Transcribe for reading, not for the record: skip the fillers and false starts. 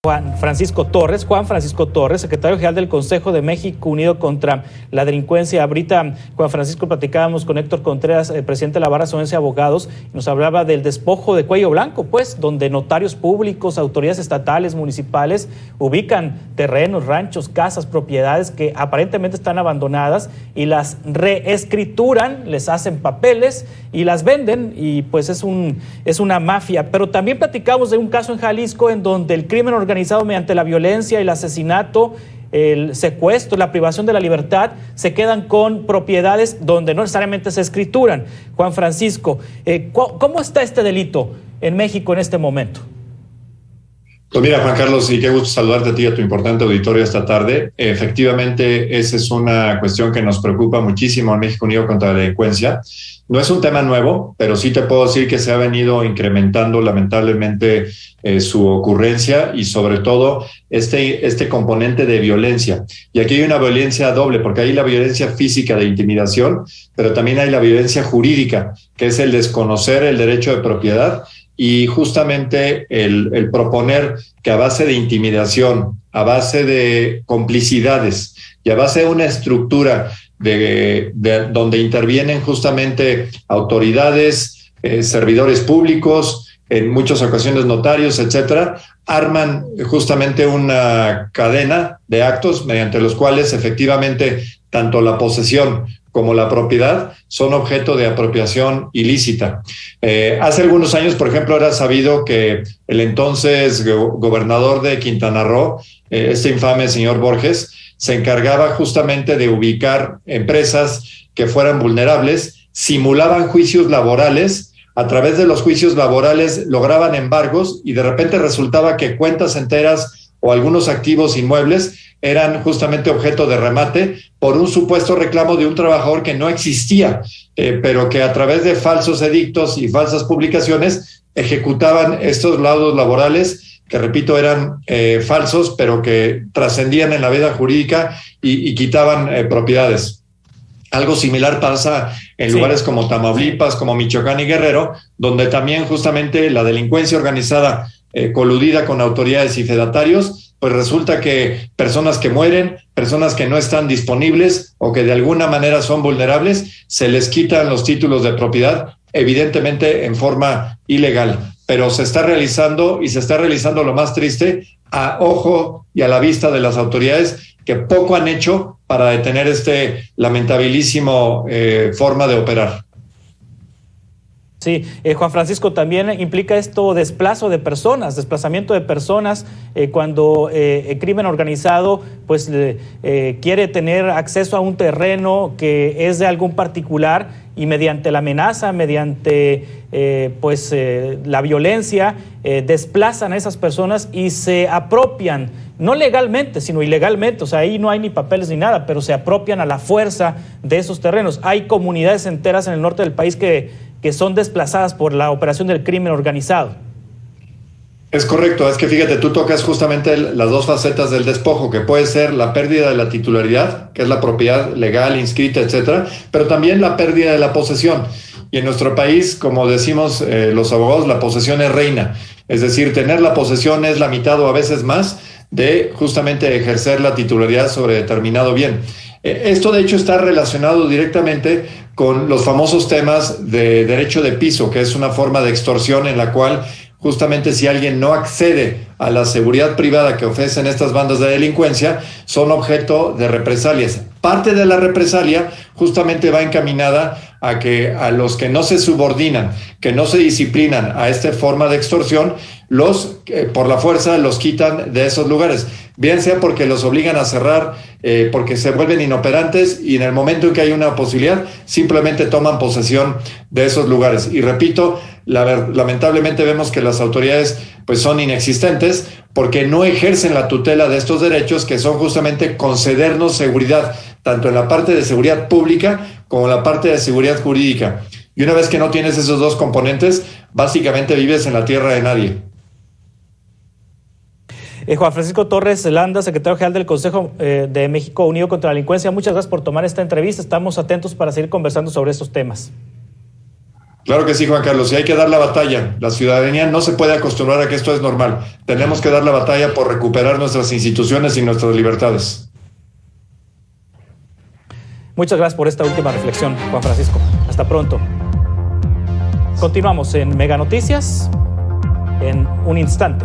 Juan Francisco Torres, secretario general del Consejo de México Unido contra la Delincuencia. Ahorita, Juan Francisco, platicábamos con Héctor Contreras, presidente de la Barra Sonorense de Abogados, y nos hablaba del despojo de cuello blanco, pues, donde notarios públicos, autoridades estatales, municipales, ubican terrenos, ranchos, casas, propiedades que aparentemente están abandonadas y las reescrituran, les hacen papeles y las venden, y pues es una mafia. Pero también platicamos de un caso en Jalisco en donde el crimen organizado mediante la violencia, el asesinato, el secuestro, la privación de la libertad, se quedan con propiedades donde no necesariamente se escrituran. Juan Francisco, ¿cómo está este delito en México en este momento? Pues mira, Juan Carlos, y qué gusto saludarte a ti y a tu importante auditorio esta tarde. Efectivamente, esa es una cuestión que nos preocupa muchísimo en México Unido contra la Delincuencia. No es un tema nuevo, pero sí te puedo decir que se ha venido incrementando lamentablemente su ocurrencia y sobre todo este componente de violencia. Y aquí hay una violencia doble, porque hay la violencia física de intimidación, pero también hay la violencia jurídica, que es el desconocer el derecho de propiedad y justamente el proponer que a base de intimidación, a base de complicidades y a base de una estructura de donde intervienen justamente autoridades, servidores públicos, en muchas ocasiones notarios, etcétera, arman justamente una cadena de actos mediante los cuales efectivamente tanto la posesión como la propiedad son objeto de apropiación ilícita. Hace algunos años, por ejemplo, era sabido que el entonces gobernador de Quintana Roo, este infame señor Borges, se encargaba justamente de ubicar empresas que fueran vulnerables, simulaban juicios laborales, a través de los juicios laborales lograban embargos y de repente resultaba que cuentas enteras o algunos activos inmuebles eran justamente objeto de remate por un supuesto reclamo de un trabajador que no existía, pero que a través de falsos edictos y falsas publicaciones ejecutaban estos laudos laborales que, repito, eran falsos, pero que trascendían en la vida jurídica y quitaban propiedades. Algo similar pasa en lugares como Tamaulipas, como Michoacán y Guerrero, donde también justamente la delincuencia organizada coludida con autoridades y fedatarios, pues resulta que personas que mueren, personas que no están disponibles o que de alguna manera son vulnerables, se les quitan los títulos de propiedad, evidentemente en forma ilegal. Pero se está realizando y se está realizando lo más triste a ojo y a la vista de las autoridades que poco han hecho para detener este lamentabilísimo forma de operar. Sí, Juan Francisco, también implica esto desplazamiento de personas cuando el crimen organizado pues quiere tener acceso a un terreno que es de algún particular y mediante la amenaza, mediante la violencia, desplazan a esas personas y se apropian, no legalmente, sino ilegalmente. O sea, ahí no hay ni papeles ni nada, pero se apropian a la fuerza de esos terrenos. Hay comunidades enteras en el norte del país que son desplazadas por la operación del crimen organizado. Es correcto, es que fíjate, tú tocas justamente las dos facetas del despojo, que puede ser la pérdida de la titularidad, que es la propiedad legal, inscrita, etcétera, pero también la pérdida de la posesión. Y en nuestro país, como decimos los abogados, la posesión es reina. Es decir, tener la posesión es la mitad o a veces más de justamente ejercer la titularidad sobre determinado bien. Esto de hecho está relacionado directamente con los famosos temas de derecho de piso, que es una forma de extorsión en la cual justamente si alguien no accede a la seguridad privada que ofrecen estas bandas de delincuencia, son objeto de represalias. Parte de la represalia justamente va encaminada a que a los que no se subordinan, que no se disciplinan a esta forma de extorsión, por la fuerza los quitan de esos lugares, bien sea porque los obligan a cerrar, porque se vuelven inoperantes y en el momento en que hay una posibilidad simplemente toman posesión de esos lugares. Y repito, lamentablemente vemos que las autoridades pues son inexistentes porque no ejercen la tutela de estos derechos, que son justamente concedernos seguridad, tanto en la parte de seguridad pública como en la parte de seguridad jurídica. Y una vez que no tienes esos dos componentes, básicamente vives en la tierra de nadie. Juan Francisco Torres Landa, secretario general del Consejo de México Unido contra la Delincuencia, muchas gracias por tomar esta entrevista. Estamos atentos para seguir conversando sobre estos temas. Claro que sí, Juan Carlos, y hay que dar la batalla. La ciudadanía no se puede acostumbrar a que esto es normal. Tenemos que dar la batalla por recuperar nuestras instituciones y nuestras libertades. Muchas gracias por esta última reflexión, Juan Francisco. Hasta pronto. Continuamos en Mega Noticias en un instante.